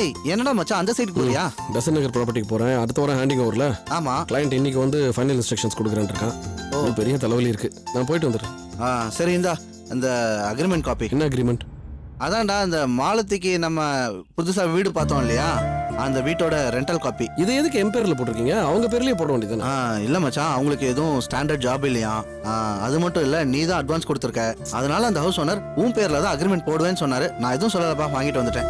டேய் என்னடா மச்சான் அந்த சைடு போறியா? பெசன் நகர் ப்ராப்பர்ட்டிக்கு போறேன். அடுத்த வாரம் ஹேண்டிங் ஓவர்ல. ஆமா. கிளையண்ட் இன்னைக்கு வந்து ஃபைனல் இன்ஸ்ட்ரக்ஷன்ஸ் கொடுக்குறேன்னு இருக்கான். ஒரு பெரிய தலைவலி இருக்கு. நான் போயிட்டு வந்துடுறேன். சரி இந்தா அந்த அக்ரிமெண்ட் காப்பி. என்ன அக்ரிமெண்ட்? அதான்டா அந்த மாலத்திக்கு நம்ம புதுசா வீடு பார்த்தோம் இல்லையா, அந்த வீட்டோட ரெண்டல் காப்பி. இது எதுக்கு என் பேர்ல போட்டிருக்கீங்க? அவங்க பேர்லயே போட வேண்டியதுதானே? இல்ல மச்சான், அவங்களுக்கு எதுவும் ஸ்டாண்டர்ட் ஜாப் இல்லையா. அது மட்டும் இல்ல, நீ தான் அட்வான்ஸ் கொடுத்துருக்க. அதனால அந்த ஹவுஸ் ஓனர் உன் பேர்ல தான் அக்ரிமெண்ட் போடுவேன்னு சொன்னாரு. நான் எதுவும் சொல்லலப்பா, வாங்கிட்டு வந்துட்டேன்.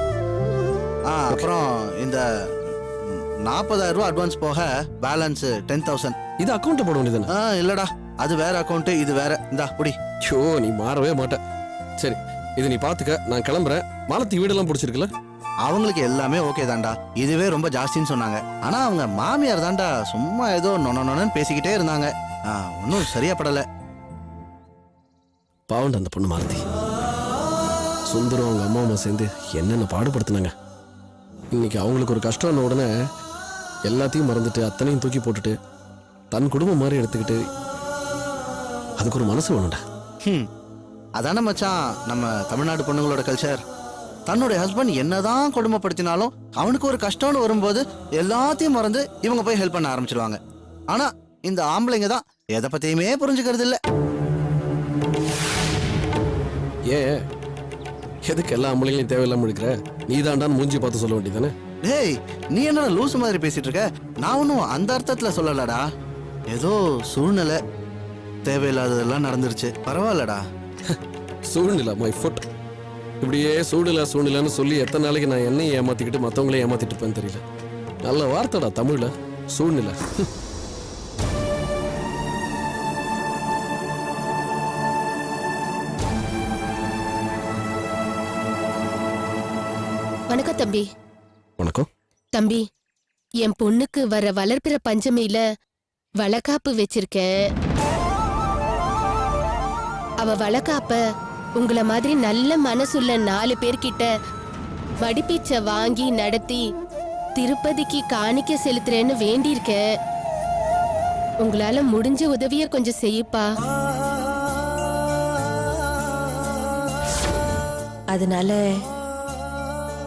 அப்புறம் இந்த 40,000 ரூபாய் அட்வான்ஸ் போக பேலன்ஸ் 10,000. இது அக்கௌண்ட்ல போட வேண்டியதுதானே? இல்லடா, அது வேற அக்கௌண்ட், இது வேற. இந்தா புடி. ஷோ, நீ மாறவே மாட்ட. சரி, இது நீ பாத்துக்க. நான் கிளம்புறேன். மாலத்தி வீடெல்லாம் பிடிச்சிருக்குல்ல? அவங்களுக்கு எல்லாமே ஓகே தான்டா. இதுவே ரொம்ப ஜாஸ்தின்னு சொன்னாங்க. ஆனா அவங்க மாமியார் தான்டா சும்மா ஏதோ நொன்னு பேசிக்கிட்டே இருந்தாங்க. ஒன்னும் சரியா படல. பாவண்ட அந்த பொண்ணு மாலத்தி. சுந்தரம் அவங்க அம்மா அம்மா சேர்ந்து என்னென்ன பாடுபடுத்தினாங்க. இன்னைக்கு அவங்களுக்கு ஒரு கஷ்டம்னு உடனே எல்லாத்தையும் மறந்துட்டு அத்தனையும் தூக்கி போட்டுட்டு தன் குடும்பம் மாதிரி எடுத்துக்கிட்டு அதுக்கு ஒரு மனசு வேணும்டா. அதான மச்சான் நம்ம தமிழ்நாடு பொண்ணுங்களோட கல்ச்சர். தன்னுடைய ஹஸ்பண்ட் என்னதான் கொடுமைப்படுத்தினாலும் அவனுக்கு ஒரு கஷ்டம்னு வரும்போது எல்லாத்தையும் மறந்து இவங்க போய் ஹெல்ப் பண்ண ஆரம்பிச்சிருவாங்க. ஆனா இந்த ஆம்பளைங்க தான் எதை பத்தியுமே புரிஞ்சுக்கிறது இல்ல. ஏன் எதுக்கு எல்லா ஆம்பளைங்களையும் தேவையில்லாம இருக்கிற? நீ தாண்டான்னு மூஞ்சி பார்த்து சொல்ல வேண்டியதானே? டேய், நீ என்ன லூசு மாதிரி பேசிட்டு இருக்க? நான் ஒன்னும் அந்த அர்த்தத்துல சொல்லலடா. ஏதோ சூழ்நிலை, தேவையில்லாததெல்லாம் நடந்துருச்சு. பரவாயில்லடா. சூழ்நிலை மை ஃபுட். இப்படியே சூழ்நிலைன்னு சொல்லி எத்தனை நாளைக்கு நான் என்னையும் ஏமாத்திக்கிட்டு மற்றவங்களையும் ஏமாத்திட்டு இருப்பேன்னு தெரியல. நல்ல வார்த்தைடா தமிழ்ல, சூழ்நிலை. வணக்கம் தம்பி. வணக்கம் தம்பி, என் பொண்ணுக்கு வர வளர்ப்பிற பஞ்சமியில வளகாப்பு வச்சிருக்கேன். அவ வளகாப்ப உங்களை மாதிரி நல்ல மனசுள்ள 4 பேர்கிட்ட வடிப்பீச்ச வாங்கி நடத்தி திருப்பதிக்கு காணிக்க செலுத்துறேன்னு வேண்டியிருக்க. உங்களால முடிஞ்ச உதவிய கொஞ்சம் செய்யப்பா. அதனால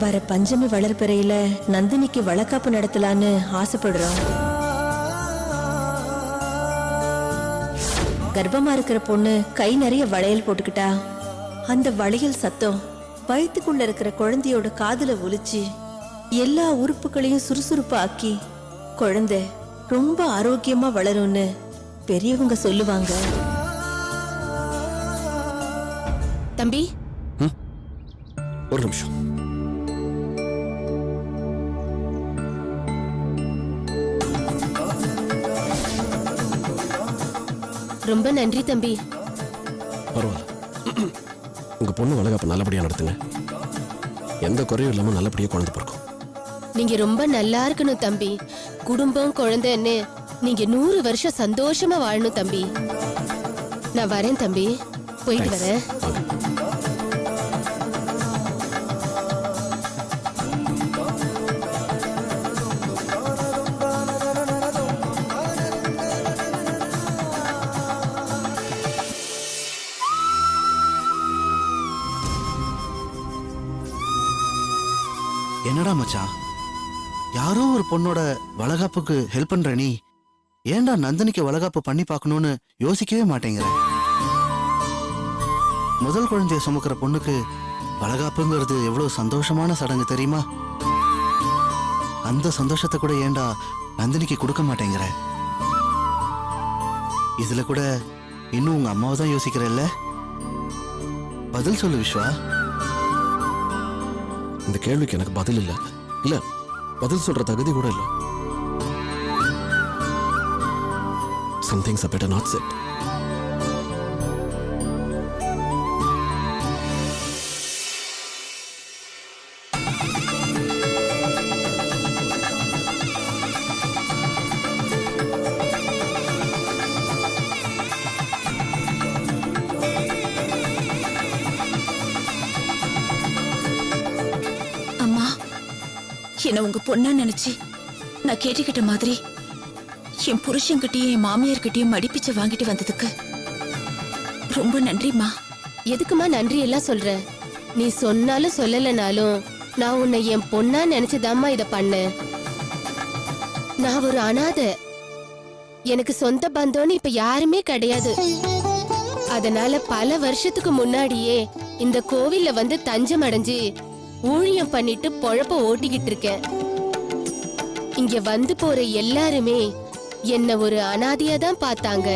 வர பஞ்சமி வளர்ப்பிறையில நந்தினிக்கு வளக்காப்பு நடத்தலான்னு ஆசைப்படுறோம். கர்ப்பமா இருக்கிற பொண்ணு கை நிறைய வளையல் போட்டுக்கிட்டா அந்த வளையல் சத்தம் வயிற்றுக்குள்ள இருக்கிற குழந்தையோட காதுல ஒலிச்சு எல்லா உறுப்புகளையும் சுறுசுறுப்பா ஆக்கி குழந்தை ரொம்ப ஆரோக்கியமா வளரும்னு பெரியவங்க சொல்லுவாங்க. தம்பி, ஒரு நிமிஷம். ரொம்ப நன்றி தம்பி. பரவாயில்ல. உங்க பொண்ணு வளகாப்பு நல்லபடியா நடத்துங்க. எந்த குறையும் இல்லாம நல்லபடியா குழந்தை பிறக்கும். நீங்க ரொம்ப நல்லா இருக்கணும் தம்பி. குடும்பம் குழந்தைன்னு நீங்க 100 வருஷம் சந்தோஷமா வாழணும் தம்பி. நான் வரேன் தம்பி, போயிட்டு வரேன். என்னடா மச்சான், யாரோ ஒரு பொண்ணோட வளகாப்புக்கு ஹெல்ப் பண்ற நீ ஏன்டா நந்தினிக்கு வளகாப்பு பண்ணி பார்க்கணும்னு யோசிக்கவே மாட்டேங்கிற? முதல் குழந்தைய சுமக்கிற பொண்ணுக்கு வளகாப்புங்கிறது எவ்வளவு சந்தோஷமான சடங்கு தெரியுமா? அந்த சந்தோஷத்தை கூட ஏன்டா நந்தினிக்கு கொடுக்க மாட்டேங்கிற? இதுல கூட இன்னும் உங்க அம்மாவை தான் யோசிக்கிறல்ல? பதில் சொல்லு விஸ்வா. இந்த கேள்விக்கு எனக்கு பதில் இல்ல. இல்ல, பதில் சொல்ற தகுதி கூட இல்ல. Some things are better not said. என்ன உங்க பொண்ணா நினைச்சு நான் கேட்டுக்கிட்ட மாதிரி என் புருஷன்கிட்டயும் என் மாமியார்கிட்டயும் மடிப்பிச்ச வாங்கிட்டு வந்ததுக்கு ரொம்ப நன்றிமா. எதுக்குமா நன்றி எல்லாம் சொல்ற? நீ சொன்னாலும் சொல்லலனாலும் நான் உன்னை என் பொண்ணா நினைச்சுதாம்மா இத பண்ணேன். நான் ஒரு அனாதை. எனக்கு சொந்த பந்தம்னு இப்ப யாருமே கிடையாது. அதனால பல வருஷத்துக்கு முன்னாடியே இந்த கோவில்ல வந்து தஞ்சம் அடைஞ்சு ஊழியம் பண்ணிட்டு பொழப்ப ஓட்டிக்கிட்டு இருக்கேன். இங்க வந்து போற எல்லாருமே என்ன ஒரு அனாதையா தான் பார்த்தாங்க.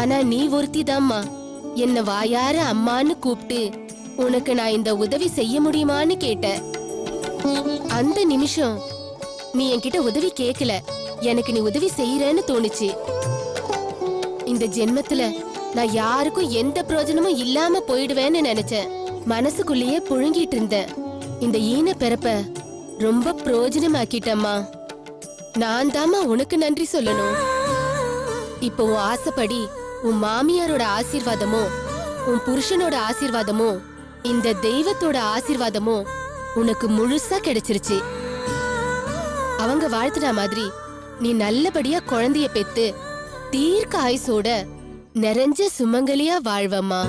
ஆனா நீ ஒருத்திதாம்மா என்ன வாயார அம்மான்னு கூப்பிட்டு உனக்கு நான் இந்த உதவி செய்ய முடியுமான்னு கேட்ட. அந்த நிமிஷம் நீ என்கிட்ட உதவி கேட்கல, எனக்கு நீ உதவி செய்யறன்னு தோணுச்சு. இந்த ஜென்மத்துல நான் யாருக்கும் எந்த பிரயோஜனமும் இல்லாம போயிடுவேன்னு நினைச்சேன். மனசுக்குள்ளேயே புழுங்கிட்டு இருந்தேன். இந்த ஈன பிறப்ப ரொம்ப பிரயோஜனமாக்கிட்டம்மா. நான் தாம்மா உனக்கு நன்றி சொல்லணும். இப்போ உன் ஆசைப்படி உன் மாமியாரோட ஆசீர்வாதமோ உன் புருஷனோட ஆசீர்வாதமோ இந்த தெய்வத்தோட ஆசீர்வாதமோ உனக்கு முழுசா கிடைச்சிருச்சு. அவங்க வாழ்த்துன மாதிரி நீ நல்லபடியா குழந்தைய பெத்து தீர்க்க ஆயுசோட நிறைஞ்ச சுமங்கலியா வாழ்வம்மா.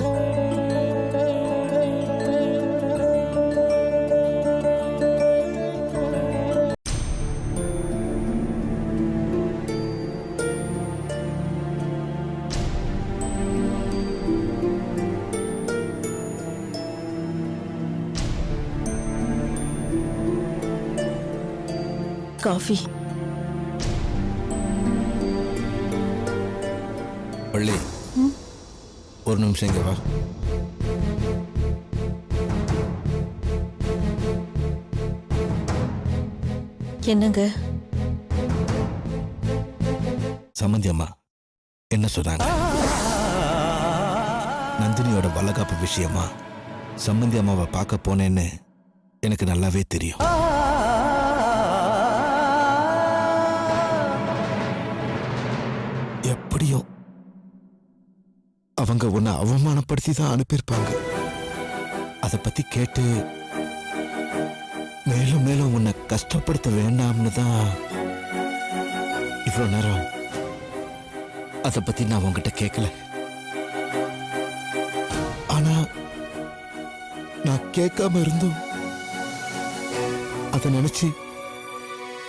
காஃபி. வள்ளி, ஒரு நிமிஷம் இங்க வா. என்னங்க? சம்மந்தி அம்மா என்ன சொன்னாங்க? நந்தினியோட வளகாப்பு விஷயமா சம்மந்தி அம்மாவை பார்க்க போனேன்னு எனக்கு நல்லாவே தெரியும். எப்படியோ அவங்க உன்னை அவமானப்படுத்தி தான் அனுப்பியிருப்பாங்க. அதை பத்தி கேட்டு மேலும் மேலும் உன்னை கஷ்டப்படுத்த வேண்டாம்னு தான் இவ்வளோ நேரம் அதை பத்தி நான் உங்ககிட்ட கேட்கல. ஆனா நான் கேட்காம இருந்தும் அதை நினைச்சு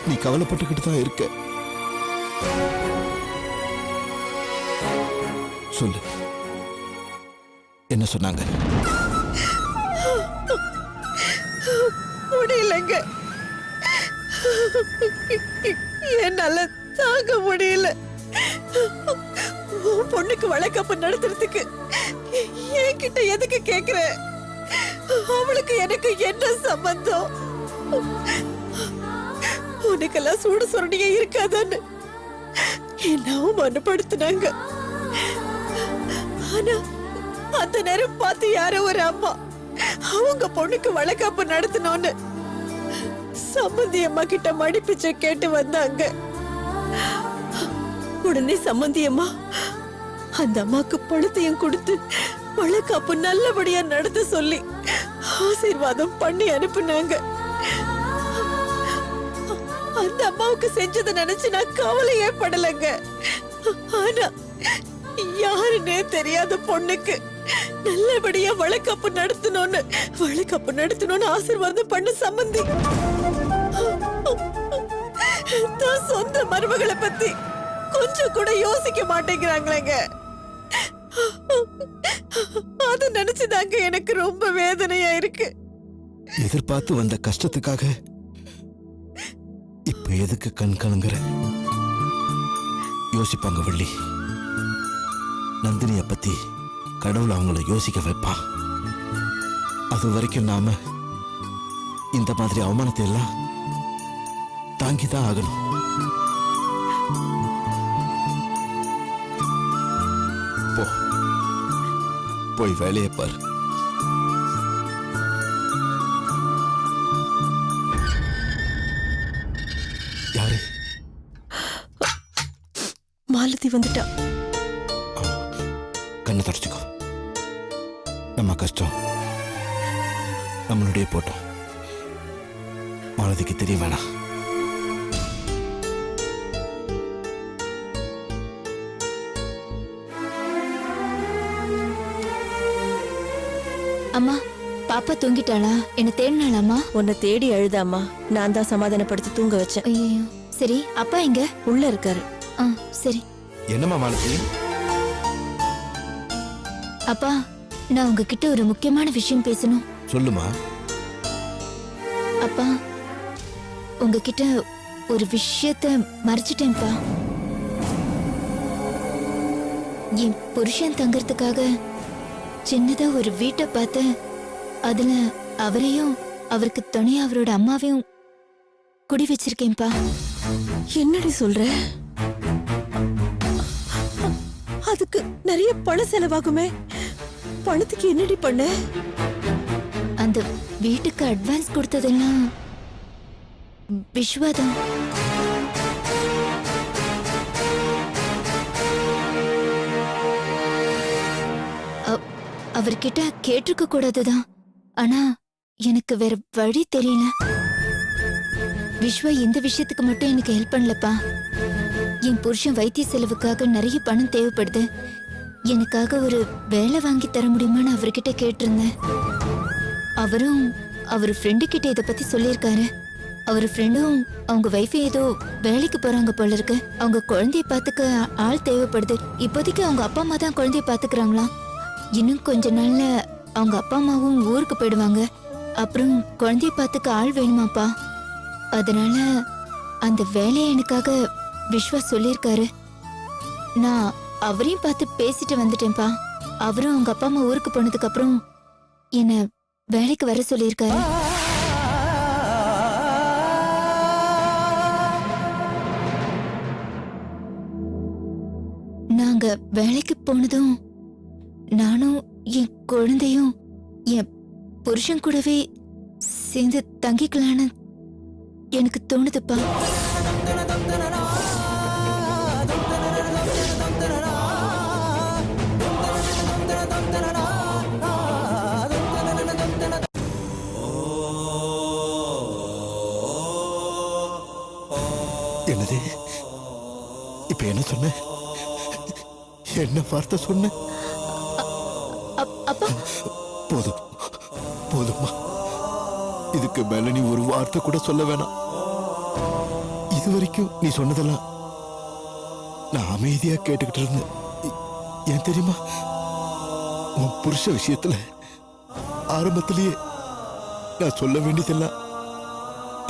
நீ கவலைப்பட்டுக்கிட்டு தான் இருக்க. சொல்லு, என்ன சொன்னாங்க? முடியலங்க, என்னால தாங்க முடியல. உன் பொண்ணுக்கு வழக்காப்பு நடத்துறதுக்கு என்கிட்ட எதுக்கு கேக்குற? அவளுக்கு எனக்கு என்ன சம்பந்தம்? உனக்கெல்லாம் சூடு சுரண்டியே இருக்காதான்னு என்ன அவமானப்படுத்தினாங்க. ஆனா அந்த நேரம் பார்த்து யாரோ ஒரு அம்மா அவங்க பொண்ணுக்கு வழக்காப்பு நடத்தணும்னு சம்மந்தி அம்மா கிட்ட மடிப்பிச்ச கேட்டு வந்தாங்க. உடனே சம்மந்தி அம்மா அந்த அம்மாக்கு பணத்தையும் கொடுத்து வழக்காப்பு நல்லபடியா நடத்த சொல்லி ஆசீர்வாதம் பண்ணி அனுப்புனாங்க. அந்த அம்மாவுக்கு செஞ்சதை நினைச்சு நான் கவலையே படலைங்க. ஆனா யாருன்னே தெரியாத பொண்ணுக்கு நல்லபடியா வழக்காப்பு நடத்தணும்னு ஆசீர்வாதம் பண்ண சம்மந்தி தான் சொந்த மருமகளை பத்தி கொஞ்சம் கூட யோசிக்க மாட்டேங்கிறாங்களேங்க. அத நினைச்சுதாங்க எனக்கு ரொம்ப வேதனையா இருக்கு. எதிர்பார்த்து வந்த கஷ்டத்துக்காக இப்ப எதுக்கு கண் கலங்குற? யோசிப்பாங்க வள்ளி. நந்தினிய பத்தி கடவுள் அவங்கள யோசிக்க வைப்பான். அது வரைக்கும் நாம இந்த மாதிரி அவமானத்தை எல்லாம் தாங்கிதான் ஆகணும். போ, போய் வேலையை பாரு. யாரு? மாலதி வந்துட்டா. கண்ணை தொடச்சுக்கோ. நம்ம கஷ்டம் நம்மளுடைய போட்டோம். மாலதிக்கு தெரிய வேணாம். அம்மா, பாப்பா தூங்கிட்டாளா? என்ன தேடினாளாமா? உன்னை தேடி அழுதாம்மா. நான் தான் சமாதானப்படுத்தி தூங்க வச்சேன். ஐயோ, சரி அப்பா எங்க? உள்ள இருக்காரு. ஆ சரி. என்னம்மா மாலதி? அப்பா, நான் உங்ககிட்ட ஒரு முக்கியமான விஷயம் பேசணும். சொல்லுமா. அப்பா, உங்ககிட்ட ஒரு விஷயத்த மறைச்சிட்டேன்ப்பா. என் புருஷன் தங்கறதுக்காக சின்னதா ஒரு வீட்டை பார்த்து அதுல அவரையும் அவருக்கு துணையா அவரோட அம்மாவையும் குடி வச்சிருக்கேன்ப்பா. என்னடி சொல்ற? அதுக்கு நிறைய பணம் செலவாகுமே. பணத்துக்கு என்னடி பண்ண? அந்த வீட்டுக்கு அட்வான்ஸ் கொடுத்ததெல்லாம் விஸ்வாதான். அவர்கிட்ட கேட்டிருக்க கூடாதுதான். ஆனா எனக்கு வேற வழி தெரியல. விஸ்வா இந்த விஷயத்துக்கு மட்டும் எனக்கு ஹெல்ப் பண்ணலப்பா. என் புருஷன் வைத்திய செலவுக்காக நிறைய பணம் தேவைப்படுது. எனக்காக ஒரு வேலை வாங்கி தர முடியுமான்னு அவர்கிட்ட கேட்டிருந்தேன். அவரும் அவர் ஃப்ரெண்டு கிட்ட இதை பத்தி சொல்லியிருக்காரு. அவர் ஃப்ரெண்டும் அவங்க வைஃப் ஏதோ வேலைக்கு போறாங்க போல இருக்கு. அவங்க குழந்தைய பாத்துக்க ஆள் தேவைப்படுது. இப்போதைக்கு அவங்க அப்பா அம்மா தான் குழந்தைய பாத்துக்கிறாங்களாம். இன்னும் கொஞ்ச நாள்ல அவங்க அப்பா அம்மாவும் ஊருக்கு போயிடுவாங்க. அப்புறம் குழந்தைய பாத்துக்க ஆள் வேணுமாப்பா. அதனால அந்த வேலையை எனக்காக விஸ்வா சொல்லியிருக்காரு. நான் அவரையும் பார்த்து பேசிட்டு வந்துட்டேன்ப்பா. அவரும் அவங்க அப்பா அம்மா ஊருக்கு போனதுக்கு அப்புறம் என்ன வேலைக்கு வர சொல்லியிருக்காரு. நாங்க வேலைக்கு போனதும் நானும் என் குழந்தையும் என் புருஷன் கூடவே சேர்ந்து தங்கிக்கலான்னு எனக்கு தோணுதுப்பா. என்னது? இப்ப என்ன சொன்ன? என்ன வார்த்தை சொன்ன? அப்பா, போதும் போதும்மா. இதுக்கு மேல நீ ஒரு வார்த்தை கூட சொல்ல வேணாம். இது வரைக்கும் நீ சொன்னதெல்லாம் நான் அமைதியா கேட்டுக்கிட்டு இருந்தேன். ஏன் தெரியுமா? உன் புருஷ விஷயத்துல ஆரம்பத்திலேயே நான் சொல்ல வேண்டியதெல்லாம்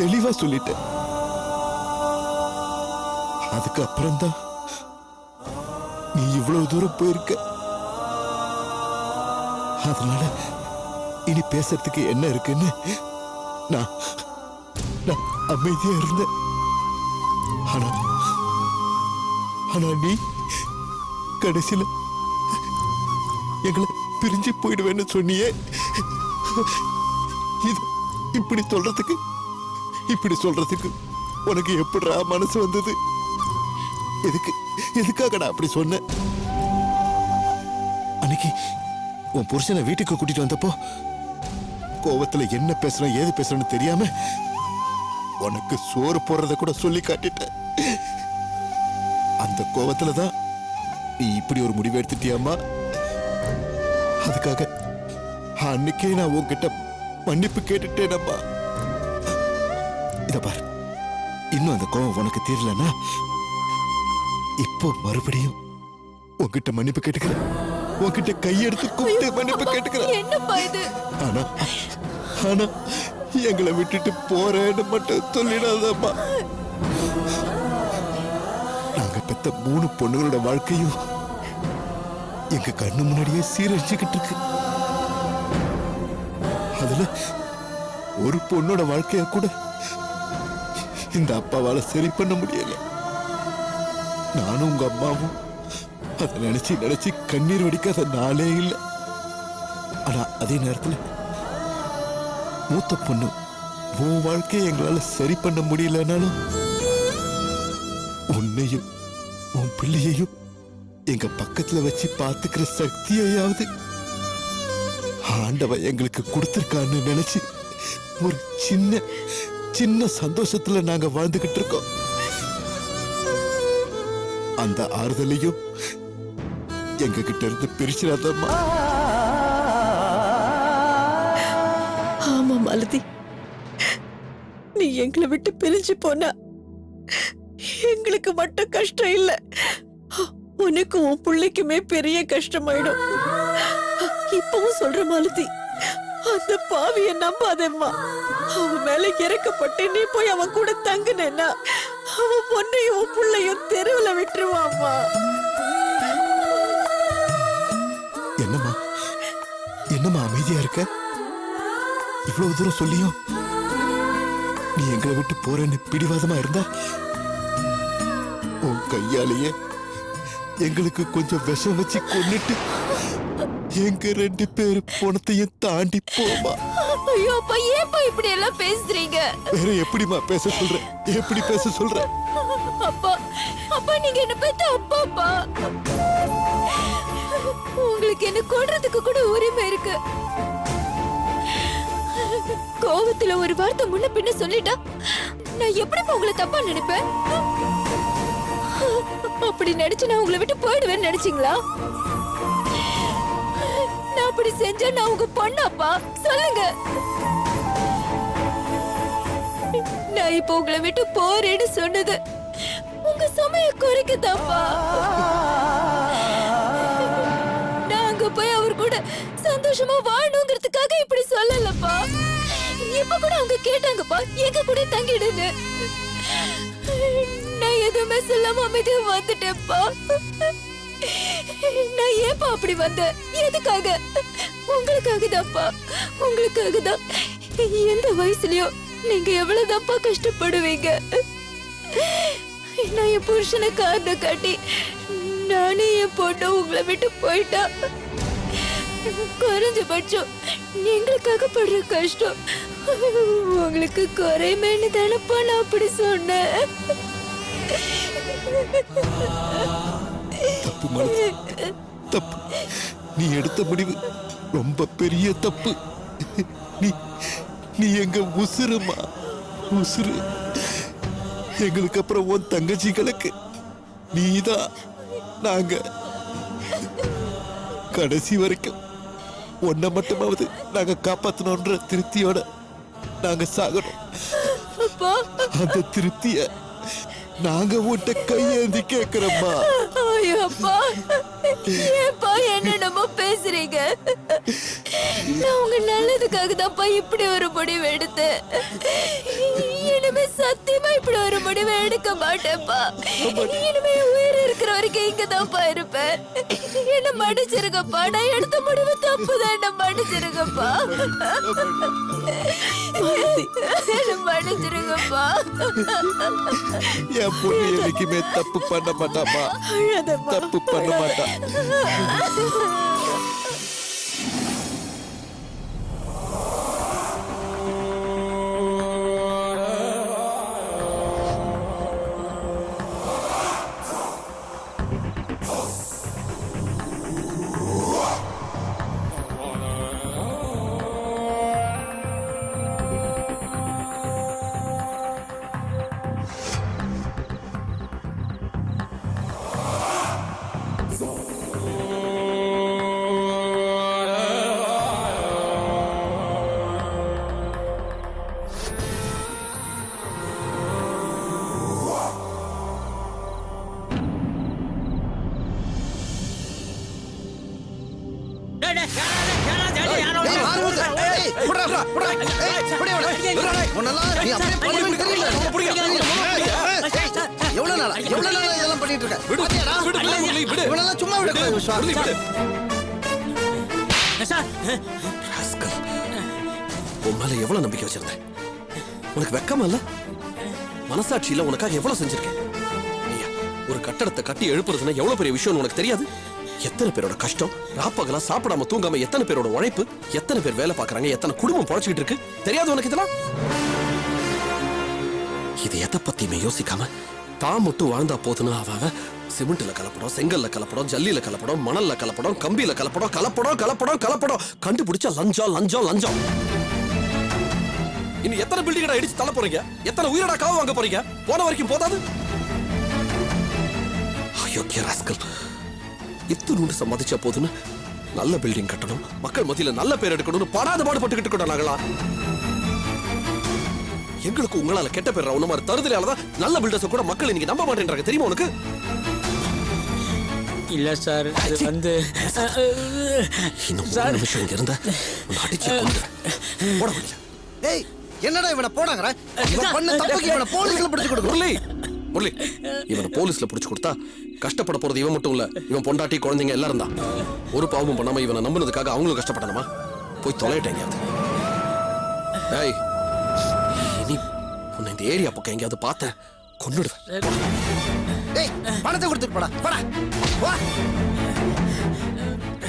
தெளிவா சொல்லிட்டேன். அதுக்கு அப்புறம்தான் நீ இவ்வளவு தூரம் போயிருக்க. அதனால இனி பேசுறதுக்கு என்ன இருக்குன்னு நான் அமைதியா இருந்தேன். ஆனா நீ கடைசியில எங்களை பிரிஞ்சு போயிடுவேன்னு சொன்னியே. இது இப்படி சொல்றதுக்கு உனக்கு எப்படிடா மனசு வந்தது? எதுக்காக நான் அப்படி சொன்னேன்? அன்னைக்கு உன் புருஷனை வீட்டுக்கு கூட்டிட்டு வந்தப்போ கோவத்துல என்ன பேசுறேன் ஏது பேசுறேன்னு தெரியாம உனக்கு சோறு போடுறத கூட சொல்லி காட்டிட்டேன். அந்த கோவத்துலதான் நீ இப்படி ஒரு முடிவு எடுத்துட்டியாமா? அதுக்காக அன்னைக்கே நான் உன்கிட்ட மன்னிப்பு கேட்டுட்டேனம்மா. இத பாரு, இன்னும் அந்த கோவம் உனக்கு தீரலன்னா இப்போ மறுபடியும் உன்கிட்ட மன்னிப்பு கேட்டுக்கிறேன். உன்கிட்ட கையெடுத்து கூப்பிட்டு மன்னிப்பு கேட்டுக்கிறேன். என்னப்பா இது? ஆனா எங்களை விட்டுட்டு போறேன்னு மட்டும் சொல்லிடாதம்மா. நாங்க பெத்த 3 பொண்ணுங்களோட வாழ்க்கையும் எங்க கண்ணு முன்னாடியே சீரழிச்சுக்கிட்டு இருக்கு. அதுல ஒரு பொண்ணோட வாழ்க்கைய கூட இந்த அப்பாவால சரி பண்ண முடியல. நானும் உங்க அம்மாவும் அதை நினைச்சு கண்ணீர் வடிக்காத நாளே இல்லை. ஆனா அதே நேரத்துல மூத்த பொண்ணு உன் வாழ்க்கையை எங்களால சரி பண்ண முடியலனாலும் உன்னையும் உன் பிள்ளையையும் எங்க பக்கத்துல வச்சு பாத்துக்கிற சக்தியையாவது ஆண்டவன் எங்களுக்கு கொடுத்திருக்கான்னு நினைச்சு ஒரு சின்ன சந்தோஷத்துல நாங்க வாழ்ந்துகிட்டு இருக்கோம். அந்த ஆறுதலையும் எங்க கிட்ட இருந்து பிரிச்சிடாதம்மா. ஆமா மாலதி, நீ எங்களை விட்டு பிரிஞ்சு போனா எங்களுக்கு மட்டும் கஷ்டம் இல்ல, உனக்கும் உன் பிள்ளைக்குமே பெரிய கஷ்டமாயிடும். இப்பவும் சொல்ற மாலதி, அந்த பாவிய நம்பாதேம்மா. அவன் மேல இறக்கப்பட்டு நீ போய் அவன் கூட தங்குனேன்னா அவன் பொண்ணையும் உன் பிள்ளையும் தெருவுல விட்டுருவாம்மா. என்னம்மா என்னம்மா அமைதியா இருக்க? இவ்வளவு தூரம் சொல்லியும் நீ எங்களை விட்டு போறேன்னு பிடிவாதமா இருந்தா உன் கையாலேயே எங்களுக்கு கொஞ்சம் விஷம் வச்சு கொன்னுட்டு எங்க 2 பேர் போனத்தையும் தாண்டி போமா. ஐயோ அப்பா, ஏப்பா இப்படி எல்லாம் பேசுறீங்க? வேற எப்படிமா பேச சொல்ற? எப்படி பேச சொல்ற? அப்பா அப்பா, நீங்க என்ன பெத்த அப்பாப்பா. உங்களுக்கு என்ன கொல்றதுக்கு கூட உரிமை இருக்கு. கோவத்துல ஒரு வார்த்தை முன்ன பின்ன சொல்லிட்டா நான் எப்படி உங்களை தப்பா நினைப்பேன்? அப்படி நினைச்சு நான் உங்களை விட்டு போயிடுவேன்னு நினைச்சீங்களா? நான் அப்படி செஞ்சா நான் உங்க பொண்ணாப்பா? சொல்லுங்க. நான் இப்ப உங்களை விட்டு போறேன்னு சொன்னது உங்க சமய குறைக்குதாப்பா. நான் அங்க போய் அவர் கூட சந்தோஷமா வாழணுங்கிறதுக்காக இப்படி சொல்லலப்பா. இப்ப கூட அவங்க கேட்டாங்கப்பா, எங்க கூட தங்கிடுங்க. நான் எதுவுமே சொல்லாம அமைதியா வந்துட்டேன்ப்பா. நான் ஏப்பா அப்படி வந்தேன்? எதுக்காக? உங்களுக்காக தான்ப்பா. உங்களுக்காக தான். எந்த வயசுலயும் நீங்க எவ்வளவுதான்ப்பா கஷ்டப்படுவீங்க. நான் என் புருஷனை காரணம் காட்டி நானே என் பொண்ணு உங்களை விட்டு போயிட்டா குறைஞ்சபட்சம் எங்களுக்காக படுற கஷ்டம் உங்களுக்கு குறைமேன்னு தானப்பா நான் அப்படி சொன்னேன். தப்பு மாலதி, தப்பு. நீ எடுத்த முடிவு ரொம்ப பெரிய தப்பு. நீ நீ எங்க உசுருமா, உசுரு. எங்களுக்கு அப்புறம் உன் தங்கச்சிகளுக்கு நீதான் நாங்க. கடைசி வரைக்கும் உன்னை மட்டுமாவது நாங்க காப்பாத்தணும்ன்ற திருப்தியோட நாங்க சாகணும். அந்த திருப்திய நாங்க உன்கிட்ட கையேந்தி கேக்குறோம்மா. ஐயோ அப்பா, ஏப்பா என்னென்னமோ பேசுறீங்க? நான் உங்க நல்லதுக்காக தான்ப்பா இப்படி ஒரு முடிவு எடுத்தேன். இனிமே சத்தியமா இப்படி ஒரு முடிவு எடுக்க மாட்டேன்ப்பா. இனிமே உயிர் இருக்கிற வரைக்கும் இங்க தான்ப்பா இருப்பேன். என்ன மன்னிச்சிருங்கப்பா. நான் எடுத்த முடிவு தப்புதான். என்ன மன்னிச்சிருங்கப்பா. என்ன மன்னிச்சிருங்கப்பா. என் பொண்ணு என்னைக்குமே தப்பு பண்ண மாட்டாமா, தப்பு பண்ண மாட்டா. உன் மேல எவ்வளவு நம்பிக்கை வச்சிருந்தேன். உனக்கு வெக்கமா இல்ல? மனசாட்சியில உனக்காக எவ்வளவு செஞ்சிருக்கேன். ஐயா, ஒரு கட்டடத்தை கட்டி எழுப்புறதுன்னா எவ்வளவு பெரிய விஷயம் உனக்கு தெரியாது? எத்தனை பேரோட கஷ்டம், ராப்பகலா சாப்பிடாம தூங்காம எத்தனை பேரோட உழைப்பு, எத்தனை பேர் வேலை பார்க்கறாங்க, எத்தனை குடும்பம் பொழைச்சிட்டு இருக்கு தெரியாது உனக்கு இதெல்லாம்? இது எதை பத்தியுமே யோசிக்காம தான் மட்டும் வாழ்ந்தா போதுன்னு அவ சிமெண்ட்ல கலப்படம், செங்கல்ல கலப்படம், ஜல்லியில கலப்படம், மணல்ல கலப்படம், கம்பியில கலப்படம், கலப்படம் கலப்படம் கலப்படம் கண்டுபிடிச்சா லஞ்சம் லஞ்சம் லஞ்சம். இன்னும் எத்தனை பில்டிங்கடா இடிச்சு தள்ள போறீங்க? எத்தனை உயிரடா காவு வாங்க போறீங்க? போன வரைக்கும் போதாது? அயோக்கிய ராஸ்கல். இத்து நூண்டு சம்பாதிச்சா போதுன்னு நல்ல பில்டிங் கட்டணும், மக்கள் மத்தியில நல்ல பேர் எடுக்கணும்னு படாத பாடுபட்டுக்கிட்டு இருக்கோம் நாங்களா. எங்களுக்கு உங்களால கெட்ட பேர் ஒண்ணு மாதிரி தருதலாலதான் நல்ல பில்டர்ஸ் கூட மக்கள் இன்னைக்கு நம்ப மாட்டேன்றாங்க. தெரியுமா உனக்கு? இல்ல சார், அது வந்து இன்னும் ஒரு நிமிஷம் இங்க இருந்தா உன்னை அடிச்சு கொன்னுடுவேன். போட முடியல. ஏய் என்னடா இவனை போடாங்கற? இவன் பண்ண தப்புக்கு இவனை போலீஸ்ல பிடிச்சு கொடுக்கணும். முரளி, முரளி, இவனை போலீஸ்ல பிடிச்சு கொடுத்தா கஷ்டப்பட போறது இவன் மட்டும் இல்ல, இவன் பொண்டாட்டி குழந்தைங்க எல்லாரும் தான். ஒரு பாவமும் பண்ணாம இவனை நம்பினதுக்காக அவங்களும் கஷ்டப்படணுமா? போய் தொலைட்டேங்க. ஏய், இனி உன்னை இந்த ஏரியா பக்கம் எங்கேயாவது பார்த்தேன் கொன்னுடுவேன். டேய் பணத்தை கொடுத்துட்டு போடா. போடா. வா.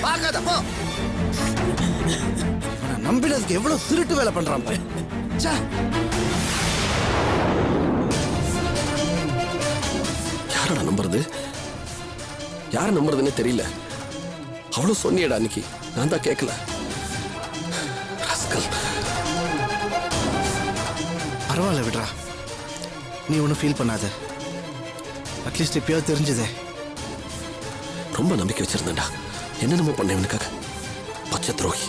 பாக்காத போ. இவனை நம்பினதுக்கு எவ்வளவு திருட்டு வேலை பண்றான் பாரு. ச்சே. யாரடா நம்புறது? யார நம்புறதுன்னு தெரியல. அவ்வளவு சொன்னியடா அன்னைக்கு, நான் தான் கேட்கல. ராஸ்கல். பரவாயில்ல விடுறா. நீ ஒன்றும் ஃபீல் பண்ணாத. அட்லீஸ்ட் இப்பயாவது தெரிஞ்சதே. ரொம்ப நம்பிக்கை வச்சிருந்தேன்டா. என்னென்னமோ பண்ண இவனுக்காக. பச்சை துரோகி.